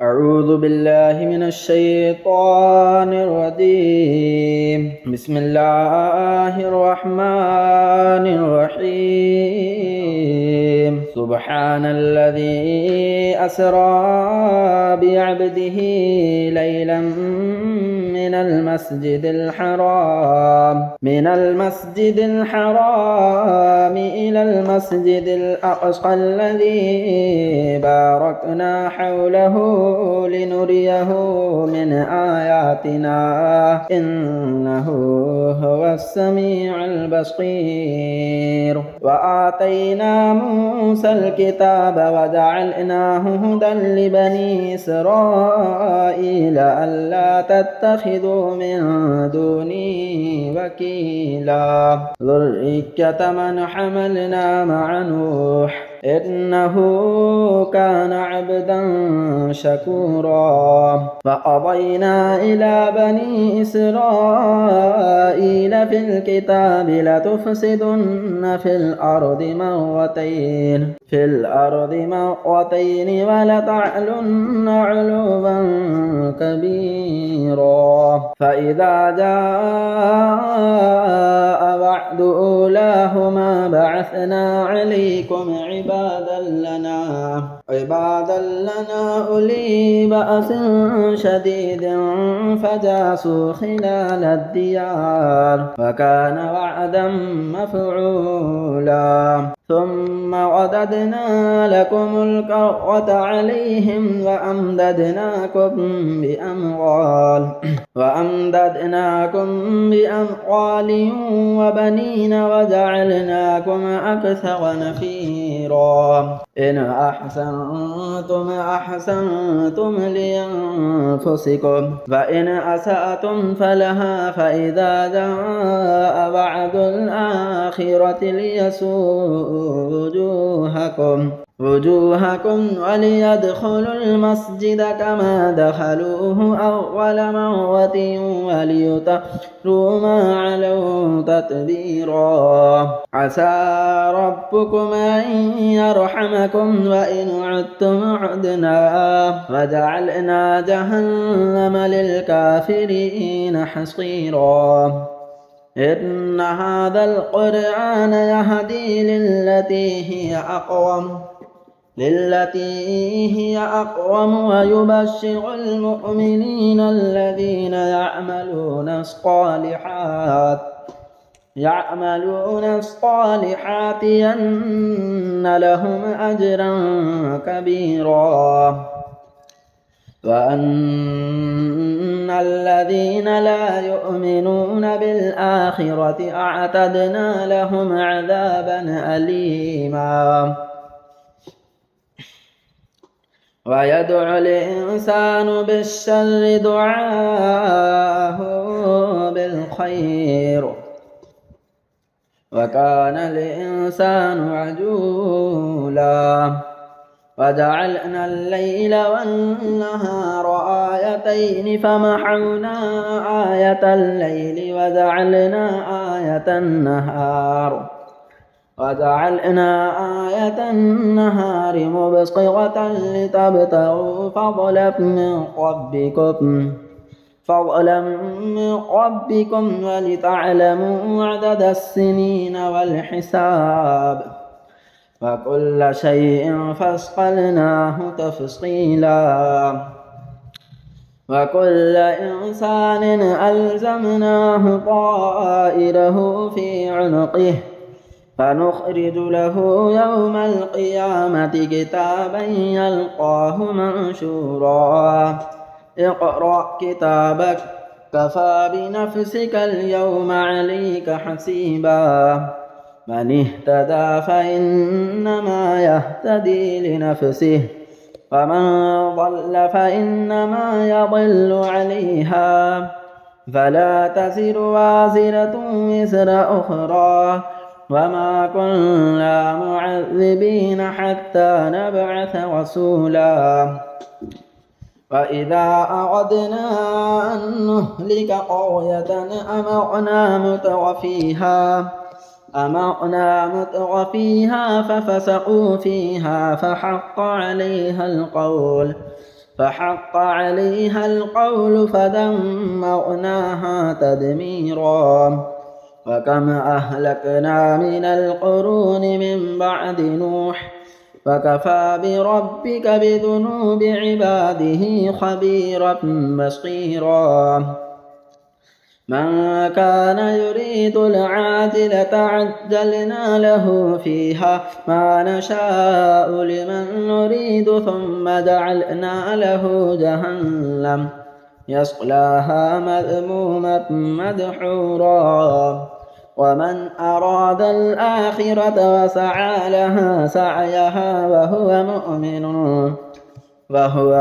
أعوذ بالله من الشيطان الرجيم. بسم الله الرحمن الرحيم. سبحان الذي أسرى بعبده ليلا من المسجد الحرام إلى المسجد الأقصى الذي باركنا حوله لنريه من آياتنا إنه هو السميع البصير. وآتينا موسى الكتاب وجعلناه هدى لبني إسرائيل ألا تتخذوا من دوني وكيلا ذرية من حملنا مع نوح إنه كان عبدا شكورا. فقضينا إلى بني إسرائيل في الكتاب لتفسدن في الأرض مرتين ولتعلن علوا كبيرا. فإذا جاء وعد أولاهما بعثنا عليكم عبادا لنا أولي بأس شديد فجاسوا خلال الديار وكان وعدا مفعولا. ثم رددنا لكم الكرة عليهم وأمددناكم بأموال وبنين وجعلناكم أكثر نفيرا. إن أحسنتم أحسنتم لأنفسكم وإن أسأتم فلها. فإذا جاء وعد الآخرة ليسوءوا وجوهكم وليدخلوا المسجد كما دخلوه أول مرة وليتطهروا ما علوا تتبيرا. عسى ربكم أن يرحمكم وإن عدتم عدنا وجعلنا جهنم للكافرين حصيرا. إن هذا القرآن يهدي للتي هي أقوم ويبشر المؤمنين الذين يعملون الصالحات أن لهم أجرا كبيرا. وأن الذين لا يؤمنون بالآخرة أعتدنا لهم عذابا أليما. ويدعو الإنسان بالشر دعاءه بالخير وكان الإنسان عجولا. وجعلنا الليل والنهار آيتين فمحونا آية الليل وجعلنا آية النهار مبصرة لتبتغوا فضلا من ربكم ولتعلموا عدد السنين والحساب وكل شيء فصلناه تفصيلا. وكل إنسان ألزمناه طائره في عنقه فنخرج له يوم القيامة كتابا يلقاه منشورا. اقرأ كتابك كفى بنفسك اليوم عليك حسيبا. من اهتدى فإنما يهتدي لنفسه ومن ضل فإنما يضل عليها فلا تزر وازرة وزر أخرى وما كنا معذبين حتى نبعث رسولا. وإذا أردنا أن نهلك قرية أمرنا مترفيها ففسقوا فيها فحق عليها القول فحق عليها القول فدمرناها تدميرا وكم أهلكنا من القرون من بعد نوح فكفى بربك بذنوب عباده خبيرا بصيرا من كان يريد العاجلة عجلنا له فيها ما نشاء لمن نريد ثم جعلنا له جهنم يصلاها مذموما مدحورا ومن أراد الآخرة وسعى لها سعيها وهو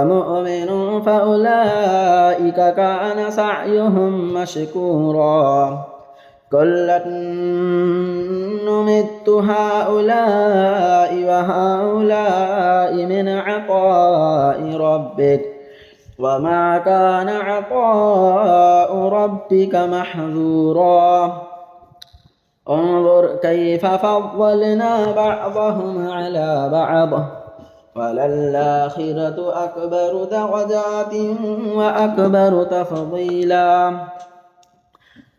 مؤمن فأولئك كان سعيهم مشكورا كلا نمد هؤلاء وهؤلاء من عطاء ربك وما كان عطاء ربك محظورا انظر كيف فضلنا بعضهم على بعض وللآخرة أكبر درجات وأكبر تفضيلا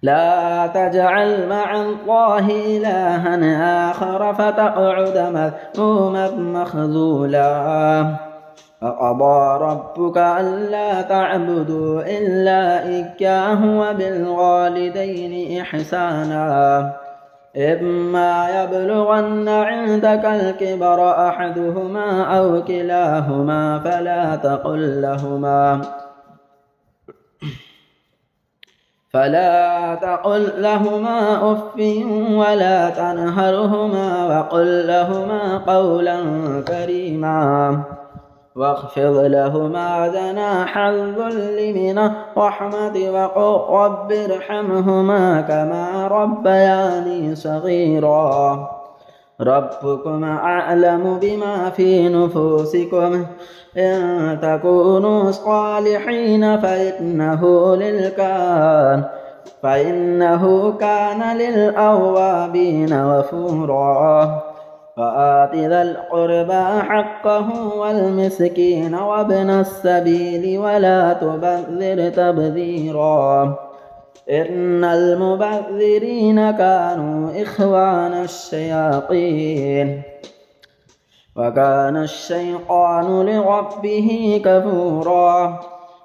لا تجعل مع الله إلها آخر فتقعد مذموما مخذولا فقضى ربك ألا تعبدوا إلا إياه وبالوالدين إحسانا إما يبلغن عندك الكبر أحدهما أو كلاهما فلا تقل لهما أف ولا تنهرهما وقل لهما قولا كريما واخفض لهما جناح الذل من الرحمة وقل رب ارحمهما كما ربياني صغيرا ربكم أعلم بما في نفوسكم إن تكونوا صالحين فإنه كان للأوابين غفورا فآت ذا القربى حقه والمسكين وابن السبيل ولا تبذر تبذيرا إن المبذرين كانوا إخوان الشياطين وكان الشيطان لربه كفورا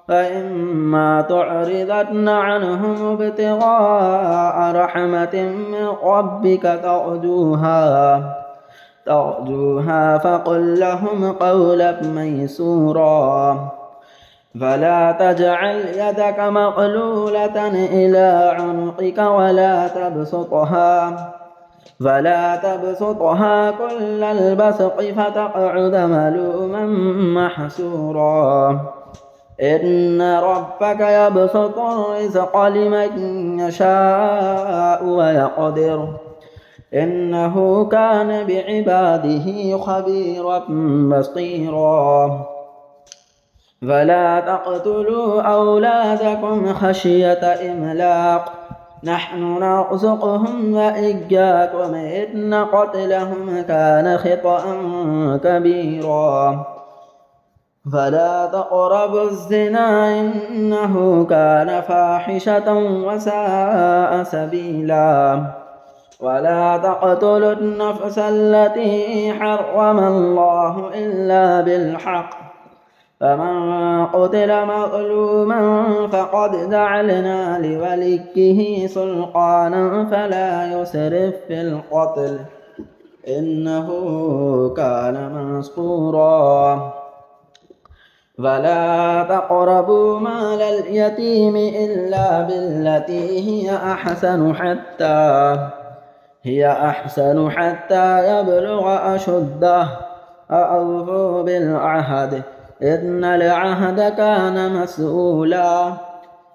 فإما تعرضن عنهم ابتغاء رحمة من ربك ترجوها فقل لهم قولا ميسورا فلا تجعل يدك مغلولة إلى عنقك ولا تبسطها كل البسط فتقعد ملوما محسورا إن ربك يبسط الرزق لمن يشاء ويقدر إنه كان بعباده خبيرا بصيرا فلا تقتلوا أولادكم خشية إملاق نحن نرزقهم وإياكم إن قتلهم كان خطأ كبيرا فلا تقربوا الزنا إنه كان فاحشة وساء سبيلا ولا تقتلوا النفس التي حرم الله إلا بالحق فمن قتل مظلوما فقد جعلنا لوليه سلطانا فلا يسرف في القتل إنه كان منصورا ولا تقربوا مال اليتيم إلا بالتي هي أحسن حتى يبلغ أشده أوفوا بالعهد إن العهد كان مسؤولا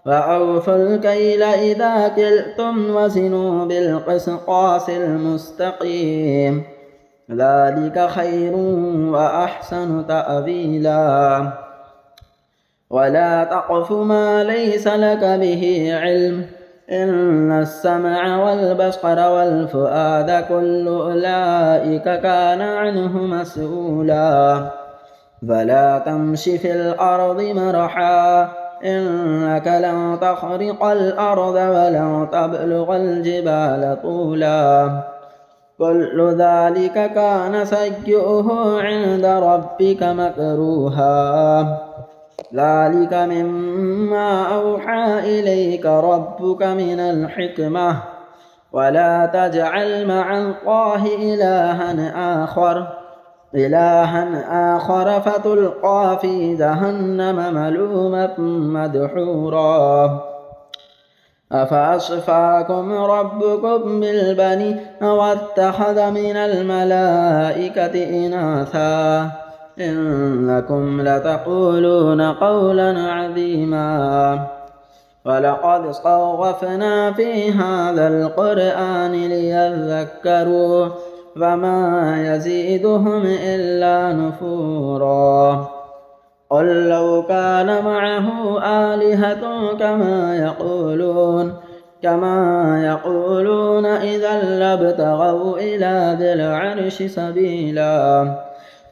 وأوفوا الكيل إذا كلتم وزنوا بالقسطاس المستقيم ذلك خير وأحسن تأويلا ولا تقف ما ليس لك به علم إن السمع والبصر والفؤاد كل أولئك كان عنه مسؤولا فلا تمش في الأرض مرحا إنك لن تخرق الأرض ولن تبلغ الجبال طولا كل ذلك كان سيئه عند ربك مكروها ذلك مما أوحى إليك ربك من الحكمة ولا تجعل مع الله إلها آخر فتلقى في جهنم ملوما مدحورا أفأصفاكم ربكم بالبنين واتخذ من الملائكة إناثا إنكم لتقولون قولا عظيما ولقد صرفنا في هذا القرآن ليذكروا فما يزيدهم إلا نفورا قل لو كان معه آلهة كما يقولون إذا لابتغوا إلى ذي العرش سبيلا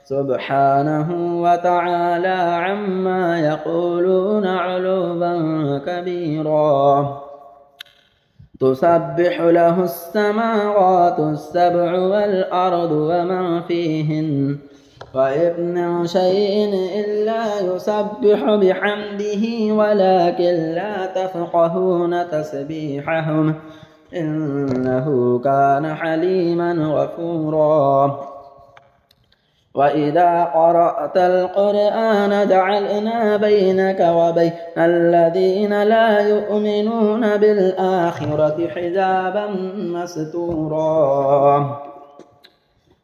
سبحانه وتعالى عما يقولون علوا كبيرا تسبح له السماوات السبع والأرض ومن فيهن وإن من شيء إلا يسبح بحمده ولكن لا تفقهون تسبيحهم إنه كان حليما غفورا وإذا قرأت القرآن جعلنا بينك وبين الذين لا يؤمنون بالآخرة حجابا مستورا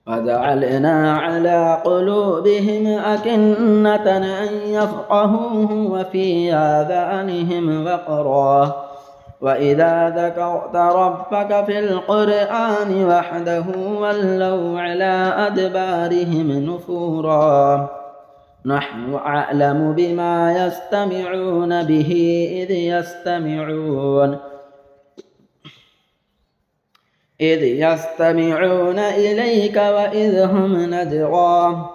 وجعلنا على قلوبهم أكنة أن يفقهوه وفي آذانهم وقرا وإذا ذكرت ربك في القرآن وحده ولوا على أدبارهم نفورا نحن أعلم بما يستمعون به إذ يستمعون إليك وإذ هم نجوى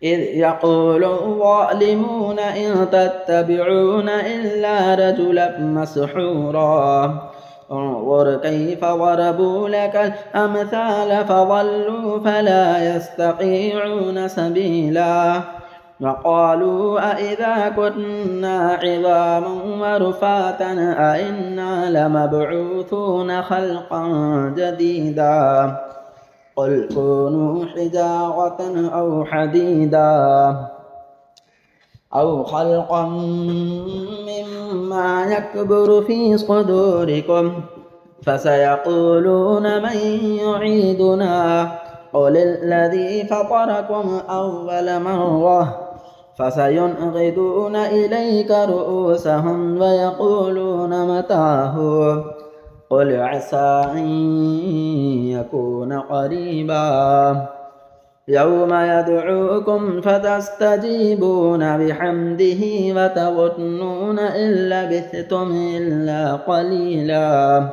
إذ يقول الظالمون إن تتبعون إلا رجلا مسحورا انظر كيف ضربوا لك الأمثال فضلوا فلا يستطيعون سبيلا وقالوا أئذا كنا عظاما ورفاتا أئنا لمبعوثون خلقا جديدا قل كونوا حجارة أو حديدا أو خلقا مما يكبر في صدوركم فسيقولون من يعيدنا قل الذي فطركم أول مرة فسينغضون إليك رؤوسهم ويقولون متاه قل عسى أن يكون قريبا يوم يدعوكم فتستجيبون بحمده وتظنون إن لبثتم إلا قليلا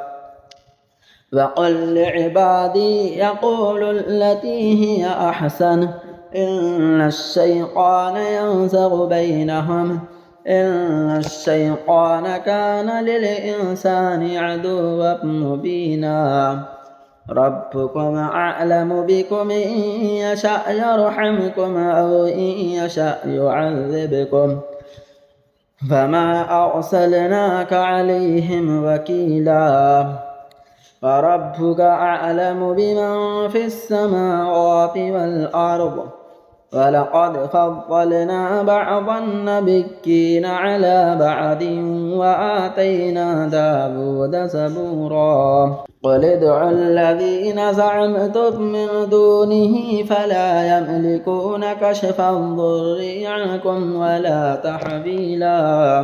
وقل لعبادي يقولوا التي هي أحسن إن الشيطان ينزغ بينهم إن الشيطان كان للإنسان عدوا مبينا ربكم أعلم بكم إن يشأ يرحمكم أو إن يشأ يعذبكم فما أرسلناك عليهم وكيلا فربك أعلم بمن في السماوات والأرض ولقد فضلنا بعض النبيين على بعض وآتينا داود زبورا قل ادعوا الذين زعمتم من دونه فلا يملكون كشف الضر عنكم ولا تحويلا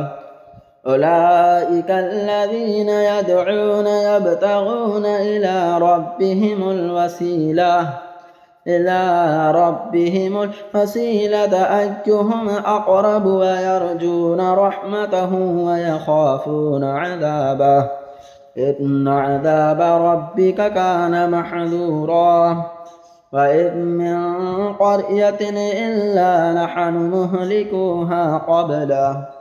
أولئك الذين يدعون يبتغون إلى ربهم الوسيلة أيهم أقرب ويرجون رحمته ويخافون عذابه إن عذاب ربك كان محذورا وإن من قرية إلا نحن مهلكوها قبله